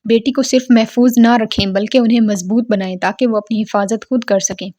بیٹی کو صرف محفوظ نہ رکھیں بلکہ انہیں مضبوط بنائیں تاکہ وہ اپنی حفاظت خود کر سکیں۔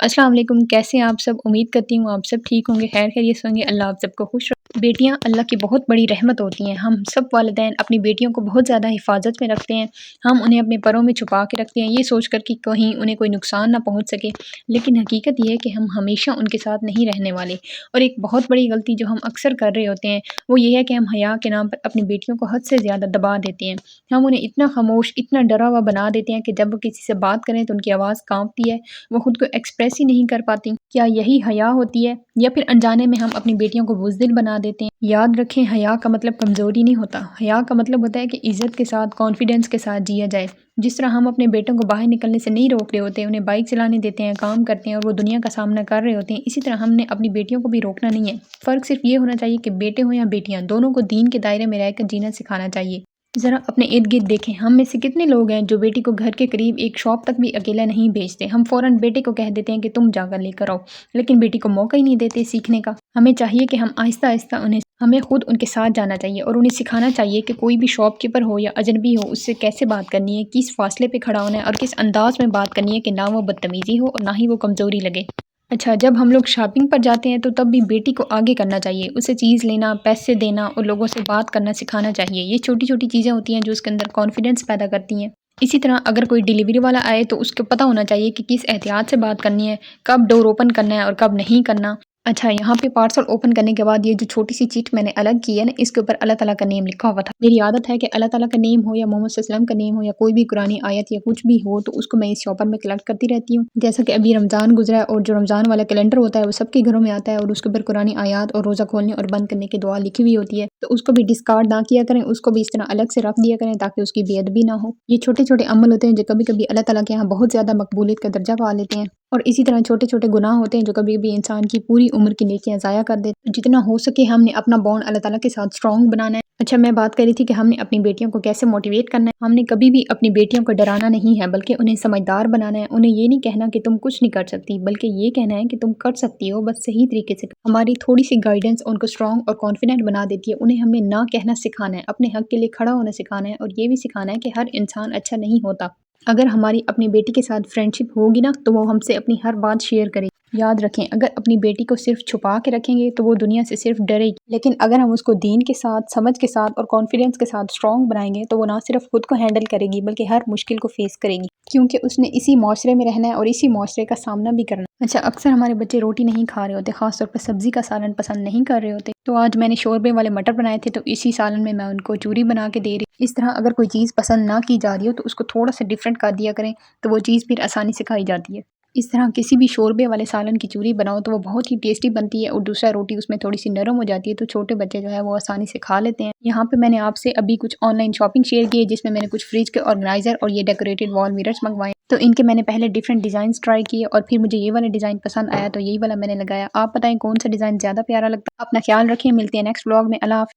السلام علیکم، کیسے ہیں آپ سب؟ امید کرتی ہوں آپ سب ٹھیک ہوں گے، خیر خیریت ہوں گے۔ اللہ آپ سب کو خوش رکھے۔ بیٹیاں اللہ کی بہت بڑی رحمت ہوتی ہیں۔ ہم سب والدین اپنی بیٹیوں کو بہت زیادہ حفاظت میں رکھتے ہیں۔ ہم انہیں اپنے پروں میں چھپا کے رکھتے ہیں یہ سوچ کر کہ کہیں انہیں کوئی نقصان نہ پہنچ سکے، لیکن حقیقت یہ ہے کہ ہم ہمیشہ ان کے ساتھ نہیں رہنے والے۔ اور ایک بہت بڑی غلطی جو ہم اکثر کر رہے ہوتے ہیں وہ یہ ہے کہ ہم حیا کے نام پر اپنی بیٹیوں کو حد سے زیادہ دبا دیتے ہیں۔ ہم انہیں اتنا خاموش، اتنا ڈرا ہوا بنا دیتے ہیں کہ جب وہ کسی سے بات کریں تو ان کی آواز کانپتی ہے، وہ خود کو ایکسپریس ہی نہیں کر پاتی۔ کیا یہی حیا ہوتی ہے؟ یا پھر انجانے میں ہم اپنی بیٹیوں کو بزدل بنا دیتے ہیں؟ یاد رکھیں، حیا کا مطلب کمزوری نہیں ہوتا۔ حیا کا مطلب ہوتا ہے کہ عزت کے ساتھ، کانفیڈنس کے ساتھ جیا جائے۔ جس طرح ہم اپنے بیٹوں کو باہر نکلنے سے نہیں روک رہے ہوتے، انہیں بائک چلانے دیتے ہیں، کام کرتے ہیں اور وہ دنیا کا سامنا کر رہے ہوتے ہیں، اسی طرح ہم نے اپنی بیٹیوں کو بھی روکنا نہیں ہے۔ فرق صرف یہ ہونا چاہیے کہ بیٹے ہوں یا بیٹیاں، دونوں کو دین کے دائرے میں رہ کر جینا سکھانا چاہیے۔ ذرا اپنے ارد گرد دیکھیں، ہم میں سے کتنے لوگ ہیں جو بیٹی کو گھر کے قریب ایک شاپ تک بھی اکیلا نہیں بھیجتے۔ ہم فوراً بیٹے کو کہہ دیتے ہیں کہ تم جا کر لے کر آؤ، لیکن بیٹی کو موقع ہی نہیں دیتے سیکھنے کا۔ ہمیں چاہیے کہ ہم آہستہ آہستہ ہمیں خود ان کے ساتھ جانا چاہیے اور انہیں سکھانا چاہیے کہ کوئی بھی شاپ کیپر ہو یا اجنبی ہو، اس سے کیسے بات کرنی ہے، کس فاصلے پہ کھڑا ہونا ہے اور کس انداز میں بات کرنی ہے کہ نہ وہ بدتمیزی ہو اور نہ ہی وہ کمزوری لگے۔ اچھا، جب ہم لوگ شاپنگ پر جاتے ہیں تو تب بھی بیٹی کو آگے کرنا چاہیے، اسے چیز لینا، پیسے دینا اور لوگوں سے بات کرنا سکھانا چاہیے۔ یہ چھوٹی چھوٹی چیزیں ہوتی ہیں جو اس کے اندر کانفیڈنس پیدا کرتی ہیں۔ اسی طرح اگر کوئی ڈیلیوری والا آئے تو اس کو پتہ ہونا چاہیے کہ کس احتیاط سے بات کرنی ہے، کب ڈور اوپن کرنا ہے اور کب نہیں کرنا۔ اچھا، یہاں پہ پارسل اوپن کرنے کے بعد یہ جو چھوٹی سی چٹ میں نے الگ کی ہے نا، اس کے اوپر اللہ تعالیٰ کا نیم لکھا ہوا تھا۔ میری عادت ہے کہ اللہ تعالیٰ کا نیم ہو یا محمد صلی اللہ علیہ وسلم کا نیم ہو یا کوئی بھی قرآنی آیت یا کچھ بھی ہو تو اس کو میں اس شاپر میں کلیکٹ کرتی رہتی ہوں۔ جیسا کہ ابھی رمضان گزرا ہے اور جو رمضان والا کیلنڈر ہوتا ہے وہ سب کے گھروں میں آتا ہے اور اس کے اوپر قرآنی آیات اور روزہ کھولنے اور بند کرنے کی دعا لکھی ہوئی ہوتی ہے، تو اس کو بھی ڈسکارڈ نہ کیا کریں، اس کو بھی اس طرح الگ سے رکھ دیا کریں تاکہ اس کی بے ادبی نہ ہو۔ یہ چھوٹے چھوٹے عمل ہوتے ہیں جو کبھی کبھی اللہ تعالیٰ کے یہاں بہت زیادہ مقبولیت کا درجہ پا لیتے ہیں، اور اسی طرح چھوٹے چھوٹے گناہ ہوتے ہیں جو کبھی بھی انسان کی پوری عمر کی نیکیاں ضائع کر دیتے ہیں۔ جتنا ہو سکے ہم نے اپنا بانڈ اللہ تعالیٰ کے ساتھ اسٹرانگ بنانا ہے۔ اچھا، میں بات کر رہی تھی کہ ہم نے اپنی بیٹیوں کو کیسے موٹیویٹ کرنا ہے۔ ہم نے کبھی بھی اپنی بیٹیوں کو ڈرانا نہیں ہے بلکہ انہیں سمجھدار بنانا ہے۔ انہیں یہ نہیں کہنا کہ تم کچھ نہیں کر سکتی، بلکہ یہ کہنا ہے کہ تم کر سکتی ہو، بس صحیح طریقے سے۔ ہماری تھوڑی سی گائیڈنس ان کو اسٹرانگ اور کانفیڈنٹ بنا دیتی ہے۔ انہیں ہمیں نہ کہنا سکھانا ہے، اپنے حق کے لیے کھڑا ہونا سکھانا ہے، اور یہ بھی سکھانا ہے کہ ہر انسان اچھا نہیں ہوتا۔ اگر ہماری اپنی بیٹی کے ساتھ فرینڈشپ ہوگی نا تو وہ ہم سے اپنی ہر بات شیئر کرے گی۔ یاد رکھیں، اگر اپنی بیٹی کو صرف چھپا کے رکھیں گے تو وہ دنیا سے صرف ڈرے گی، لیکن اگر ہم اس کو دین کے ساتھ، سمجھ کے ساتھ اور کانفیڈنس کے ساتھ اسٹرانگ بنائیں گے تو وہ نہ صرف خود کو ہینڈل کرے گی بلکہ ہر مشکل کو فیس کرے گی، کیونکہ اس نے اسی معاشرے میں رہنا ہے اور اسی معاشرے کا سامنا بھی کرنا ہے۔ اچھا، اکثر ہمارے بچے روٹی نہیں کھا رہے ہوتے، خاص طور پر سبزی کا سالن پسند نہیں کر رہے ہوتے، تو آج میں نے شوربے والے مٹر بنائے تھے، تو اسی سالن میں ان کو چوری بنا کے دے رہی۔ اس طرح اگر کوئی چیز پسند نہ کی جا رہی ہو تو اس کو تھوڑا سا ڈفرینٹ کر دیا کریں تو وہ چیز پھر آسانی سے کھائی جاتی ہے۔ اس طرح کسی بھی شوربے والے سالن کی چوری بناؤ تو وہ بہت ہی ٹیسٹی بنتی ہے، اور دوسرا روٹی اس میں تھوڑی سی نرم ہو جاتی ہے تو چھوٹے بچے جو ہے وہ آسانی سے کھا لیتے ہیں۔ یہاں پہ میں نے آپ سے ابھی کچھ آن لائن شاپنگ شیئر کی ہے جس میں نے کچھ فریج کے آرگنائزر اور یہ ڈیکوریٹڈ وال میررز منگوائے، تو ان کے میں نے پہلے ڈفرینٹ ڈیزائنز ٹرائی کیے اور پھر مجھے یہ والا ڈیزائن پسند آیا تو یہی والا میں نے لگایا۔ آپ بتائیں کون سا ڈیزائن زیادہ پیارا لگتا ہے؟ اپنا خیال رکھیں، ملتے ہیں نیکسٹ ولاگ میں۔ اللہ حافظ۔